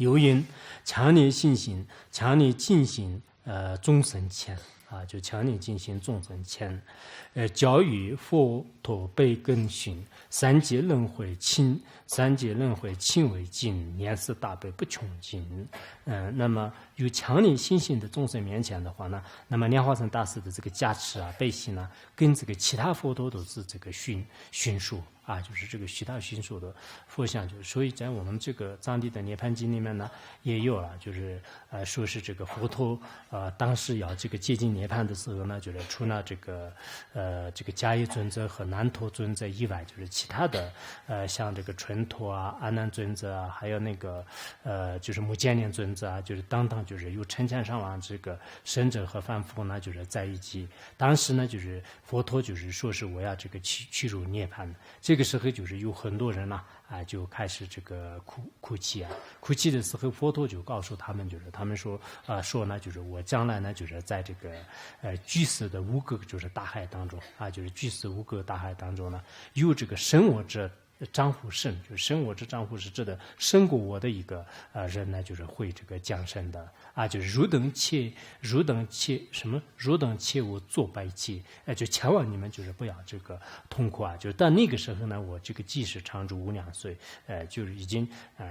有因强烈信心，强烈进行众生前啊，就强烈进行众生前，教育佛陀被根训，三界轮回清为尽，念思大悲不穷尽。那么有强烈信心的众生面前的话呢，那么莲花生大师的这个加持啊、悲心呢，跟这个其他佛陀都是这个迅速。啊，就是这个其他迅速的佛像，就是所以在我们这个藏地的涅槃经里面呢，也有了，就是说是这个佛陀当时要这个接近涅槃的时候呢，就是除了这个迦叶尊者和难陀尊者以外，就是其他的像这个纯陀啊、阿难尊者啊，还有那个就是目犍连尊者啊，就是等等，就是有成千上万这个圣者和凡夫呢，就是在一起。当时呢，就是佛陀就是说是我要这个去入涅槃。这个时候就是有很多人呢就开始这个哭泣啊，哭泣的时候，佛陀就告诉他们，就是他们说呢，就是我将来呢，就是在这个居士的五个就是大海当中啊，就是居士五个大海当中呢，有这个生我者丈夫胜，就是生我之丈夫是指的胜过我的一个人呢，就是会这个降生的啊，就是汝等切我作百劫，就千万你们就是不要这个痛苦啊，就是到那个时候呢，我这个即使长住无量岁，就是已经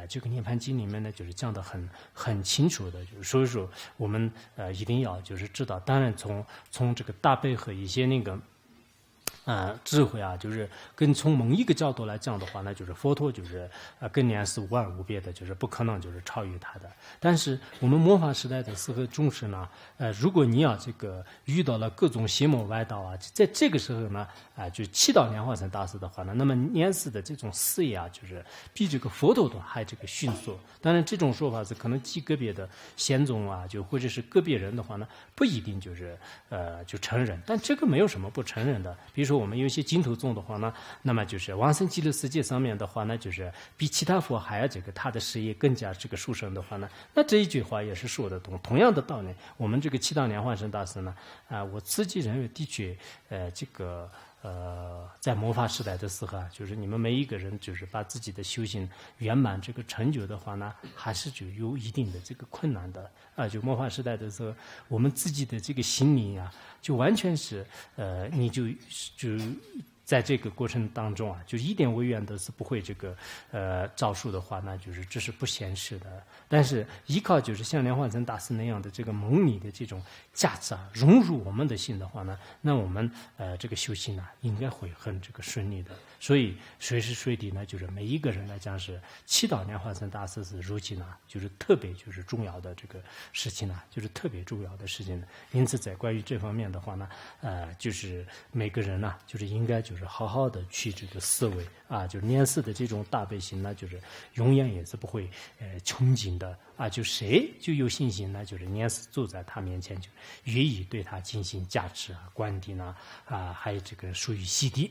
这个涅槃经里面呢，就是讲得很清楚的，就是所以说我们一定要就是知道，当然从这个大悲和一些那个。智慧啊，就是跟从某一个角度来讲的话呢，就是佛陀就是跟莲是无二无别的，就是不可能就是超越他的。但是我们末法时代的时候众生呢，如果你要这个遇到了各种邪魔歪道啊，在这个时候呢，就祈祷莲花生大师的话呢，那么莲师的这种事业啊，就是比这个佛陀都还这个迅速。当然，这种说法是可能极个别的仙宗啊，就或者是个别人的话呢，不一定就是就承认。但这个没有什么不承认的，比如说我们有些净土宗的话呢，那么就是往生极乐世界上面的话呢，就是比其他佛还要这个他的事业更加这个殊胜的话呢，那这一句话也是说得通。同样的道理，我们这个祈祷莲花生大师呢，我自己认为的确，这个。在末法时代的时候啊，就是你们每一个人，就是把自己的修行圆满这个成就的话呢，还是就有一定的这个困难的啊。就末法时代的时候，我们自己的这个心灵啊，就完全是你就在这个过程当中啊，就一点违愿都是不会这个照述的话，那就是这是不现实的。但是依靠就是像莲花生大师那样的这个蒙理的这种价值啊，融入我们的心的话呢，那我们这个修行呢，应该会很这个顺利的。所以随时随地呢，就是每一个人来讲是祈祷莲花生大师是如今呢，就是特别就是重要的这个事情呢，就是特别重要的事情。因此在关于这方面的话呢，就是每个人呢，就是应该就是好好的去这个思维啊，就是莲师的这种大悲心呢，就是永远也是不会穷尽的啊。就谁就有信心呢，就是莲师坐在他面前，就予以对他进行加持啊、灌顶啊，还有这个属于洗涤。